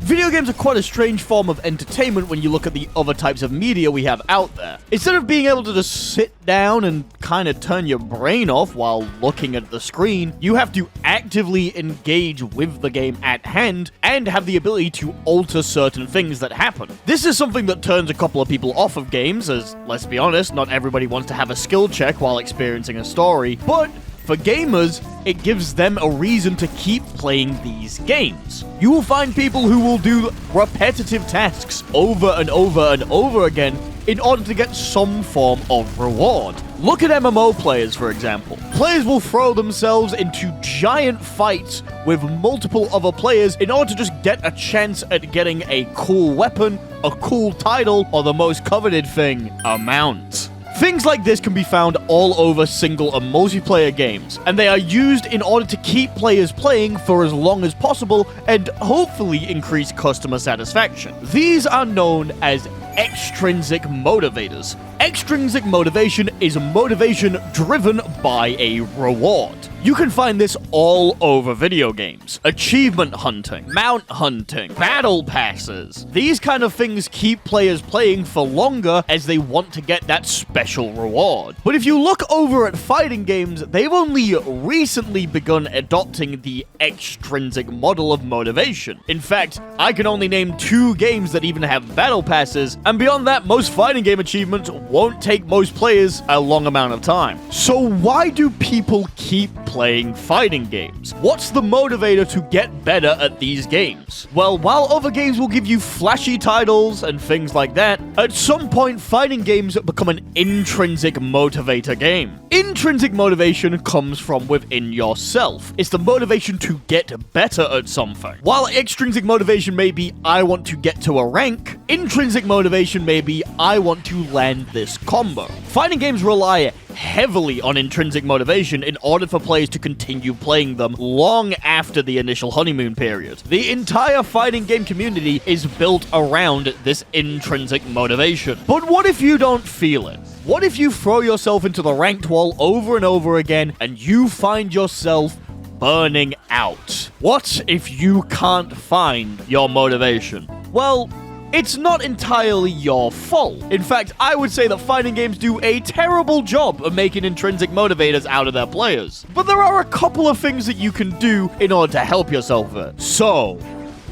Video games are quite a strange form of entertainment when you look at the other types of media we have out there. Instead of being able to just sit down and kind of turn your brain off while looking at the screen, you have to actively engage with the game at hand and have the ability to alter certain things that happen. This is something that turns a couple of people off of games, as, let's be honest, not everybody wants to have a skill check while experiencing a story, but for gamers, it gives them a reason to keep playing these games. You will find people who will do repetitive tasks over and over and over again in order to get some form of reward. Look at MMO players, for example. Players will throw themselves into giant fights with multiple other players in order to just get a chance at getting a cool weapon, a cool title, or the most coveted thing, a mount. Things like this can be found all over single and multiplayer games, and they are used in order to keep players playing for as long as possible and hopefully increase customer satisfaction. These are known as extrinsic motivators. Extrinsic motivation is motivation driven by a reward. You can find this all over video games. Achievement hunting, mount hunting, battle passes. These kind of things keep players playing for longer as they want to get that special reward. But if you look over at fighting games, they've only recently begun adopting the extrinsic model of motivation. In fact, I can only name 2 games that even have battle passes, and beyond that, most fighting game achievements won't take most players a long amount of time. So why do people keep playing fighting games? What's the motivator to get better at these games? Well, while other games will give you flashy titles and things like that, at some point fighting games become an intrinsic motivator game. Intrinsic motivation comes from within yourself. It's the motivation to get better at something. While extrinsic motivation may be I want to get to a rank, intrinsic motivation may be I want to land this combo. Fighting games rely heavily on intrinsic motivation in order for players to continue playing them long after the initial honeymoon period. The entire fighting game community is built around this intrinsic motivation. But what if you don't feel it? What if you throw yourself into the ranked wall over and over again and you find yourself burning out? What if you can't find your motivation? Well, it's not entirely your fault. In fact, I would say that fighting games do a terrible job of making intrinsic motivators out of their players. But there are a couple of things that you can do in order to help yourself with it. So,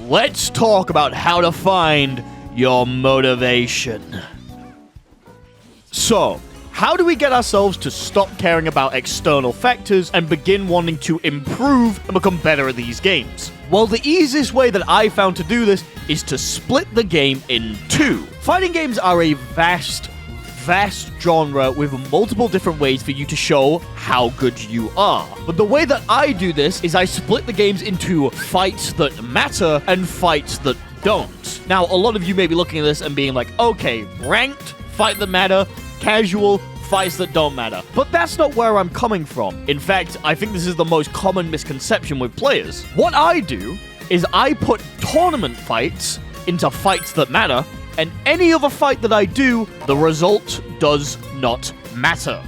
let's talk about how to find your motivation. So, how do we get ourselves to stop caring about external factors and begin wanting to improve and become better at these games? Well, the easiest way that I found to do this is to split the game in 2. Fighting games are a vast genre with multiple different ways for you to show how good you are. But the way that I do this is I split the games into fights that matter and fights that don't. Now, a lot of you may be looking at this and being like, okay, ranked, fight that matter, casual, fights that don't matter. But that's not where I'm coming from. In fact, I think this is the most common misconception with players. What I do is I put tournament fights into fights that matter, and any other fight that I do, the result does not matter.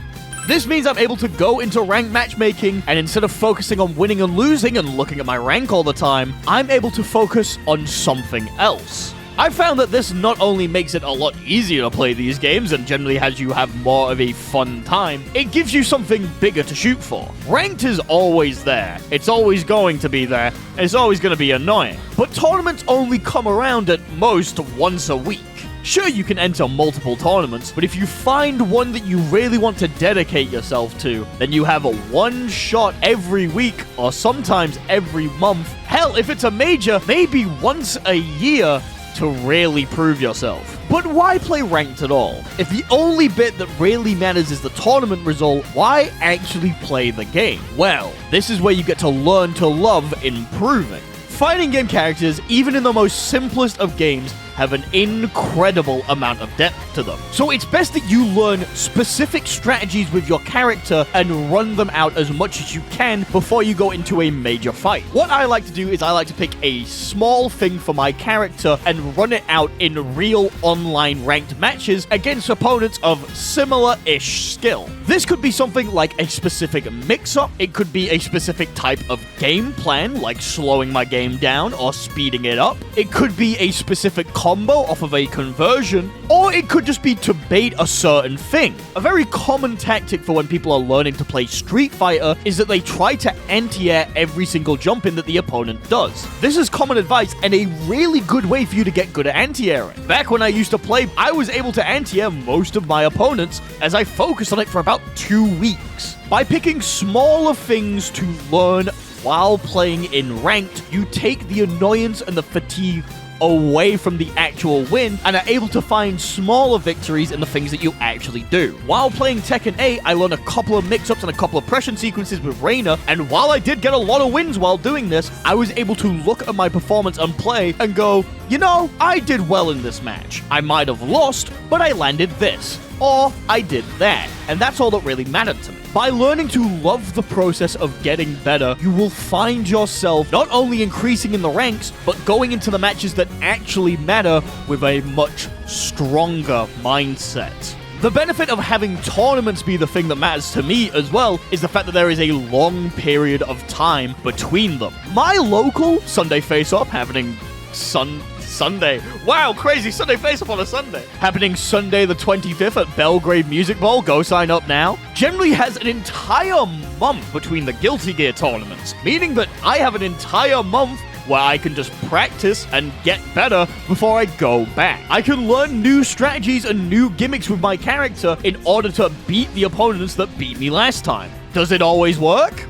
This means I'm able to go into ranked matchmaking, and instead of focusing on winning and losing and looking at my rank all the time, I'm able to focus on something else. I found that this not only makes it a lot easier to play these games and generally has you have more of a fun time, it gives you something bigger to shoot for. Ranked is always there, it's always going to be there, and it's always going to be annoying. But tournaments only come around at most once a week. Sure, you can enter multiple tournaments, but if you find one that you really want to dedicate yourself to, then you have a one shot every week or sometimes every month. Hell, if it's a major, maybe once a year to really prove yourself. But why play ranked at all? If the only bit that really matters is the tournament result, why actually play the game? Well, this is where you get to learn to love improving. Fighting game characters, even in the most simplest of games, have an incredible amount of depth to them. So it's best that you learn specific strategies with your character and run them out as much as you can before you go into a major fight. What I like to do is I like to pick a small thing for my character and run it out in real online ranked matches against opponents of similar-ish skill. This could be something like a specific mix-up, it could be a specific type of game plan, like slowing my game down or speeding it up, it could be a specific combo off of a conversion, or it could just be to bait a certain thing. A very common tactic for when people are learning to play Street Fighter is that they try to anti-air every single jump in that the opponent does. This is common advice and a really good way for you to get good at anti-airing. Back when I used to play, I was able to anti-air most of my opponents as I focused on it for about 2 weeks. By picking smaller things to learn while playing in ranked, you take the annoyance and the fatigue away from the actual win and are able to find smaller victories in the things that you actually do. While playing Tekken 8, I learned a couple of mix-ups and a couple of pressure sequences with Reina, and while I did get a lot of wins while doing this, I was able to look at my performance and play and go, you know, I did well in this match. I might have lost, but I landed this. Or I did that. And that's all that really mattered to me. By learning to love the process of getting better, you will find yourself not only increasing in the ranks, but going into the matches that actually matter with a much stronger mindset. The benefit of having tournaments be the thing that matters to me as well is the fact that there is a long period of time between them. My local Sunday Face-Off happening Sunday. Wow, crazy Sunday Face-Off on a Sunday. Happening Sunday the 25th at Belgrade Music Bowl. Go sign up now. Generally has an entire month between the Guilty Gear tournaments, meaning that I have an entire month where I can just practice and get better before I go back. I can learn new strategies and new gimmicks with my character in order to beat the opponents that beat me last time. Does it always work?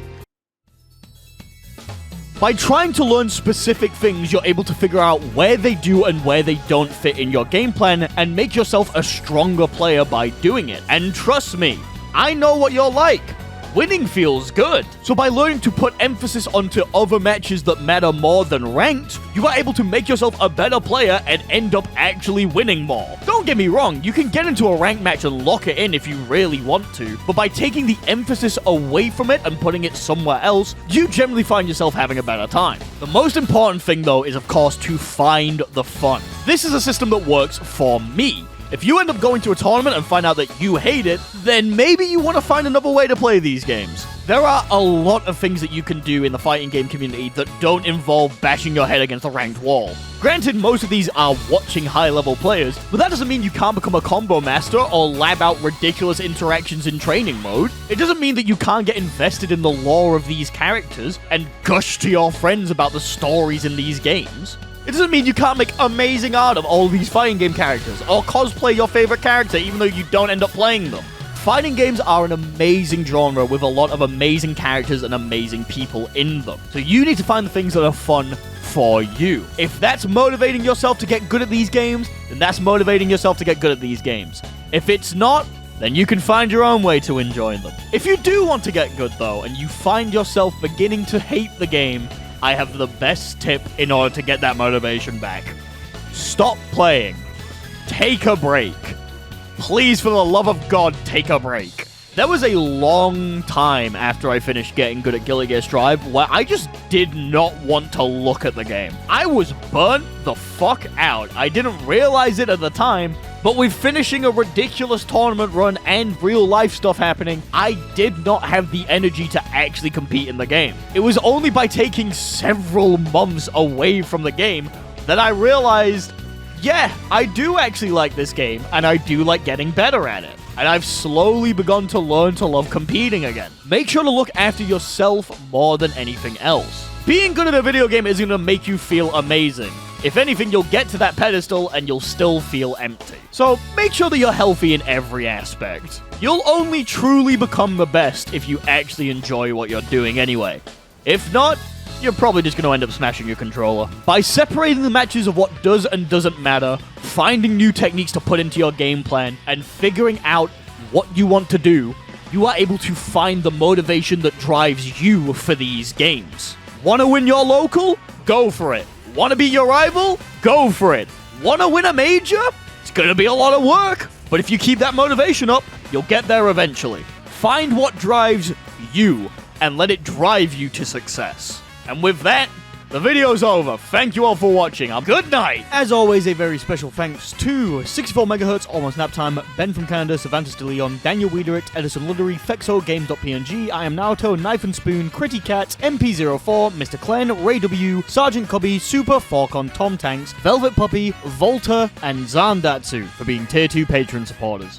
By trying to learn specific things, you're able to figure out where they do and where they don't fit in your game plan and make yourself a stronger player by doing it. And trust me, I know what you're like. Winning feels good. So by learning to put emphasis onto other matches that matter more than ranked, you are able to make yourself a better player and end up actually winning more. Don't get me wrong, you can get into a ranked match and lock it in if you really want to, but by taking the emphasis away from it and putting it somewhere else, you generally find yourself having a better time. The most important thing though is of course to find the fun. This is a system that works for me. If you end up going to a tournament and find out that you hate it, then maybe you want to find another way to play these games. There are a lot of things that you can do in the fighting game community that don't involve bashing your head against a ranked wall. Granted, most of these are watching high-level players, but that doesn't mean you can't become a combo master or lab out ridiculous interactions in training mode. It doesn't mean that you can't get invested in the lore of these characters and gush to your friends about the stories in these games. It doesn't mean you can't make amazing art of all these fighting game characters, or cosplay your favorite character even though you don't end up playing them. Fighting games are an amazing genre with a lot of amazing characters and amazing people in them. So you need to find the things that are fun for you. If that's motivating yourself to get good at these games, then that's motivating yourself to get good at these games. If it's not, then you can find your own way to enjoy them. If you do want to get good though, and you find yourself beginning to hate the game, I have the best tip in order to get that motivation back. Stop playing. Take a break. Please, for the love of God, take a break. There was a long time after I finished getting good at Guilty Gear Strive where I just did not want to look at the game. I was burnt the fuck out. I didn't realize it at the time, but with finishing a ridiculous tournament run and real life stuff happening, I did not have the energy to actually compete in the game. It was only by taking several months away from the game that I realized, yeah, I do actually like this game, and I do like getting better at it. And I've slowly begun to learn to love competing again. Make sure to look after yourself more than anything else. Being good at a video game isn't going to make you feel amazing. If anything, you'll get to that pedestal and you'll still feel empty. So make sure that you're healthy in every aspect. You'll only truly become the best if you actually enjoy what you're doing anyway. If not, you're probably just going to end up smashing your controller. By separating the matches of what does and doesn't matter, finding new techniques to put into your game plan, and figuring out what you want to do, you are able to find the motivation that drives you for these games. Want to win your local? Go for it. Want to beat your rival? Go for it. Want to win a major? It's going to be a lot of work. But if you keep that motivation up, you'll get there eventually. Find what drives you and let it drive you to success. And with that, the video's over. Thank you all for watching. Good night. As always, a very special thanks to 64 MHz, Almost Nap Time, Ben from Canada, Savantis de Leon, Daniel Wiedericht, Edison Luddery, Fexo, Games.png, I Am Naruto, Knife and Spoon, Critty Cat, MP04, Mr. Clen, Ray W, Sergeant Cubby, Super, Falcon, Tom Tanks, Velvet Puppy, Volta, and Zandatsu for being Tier 2 patron supporters.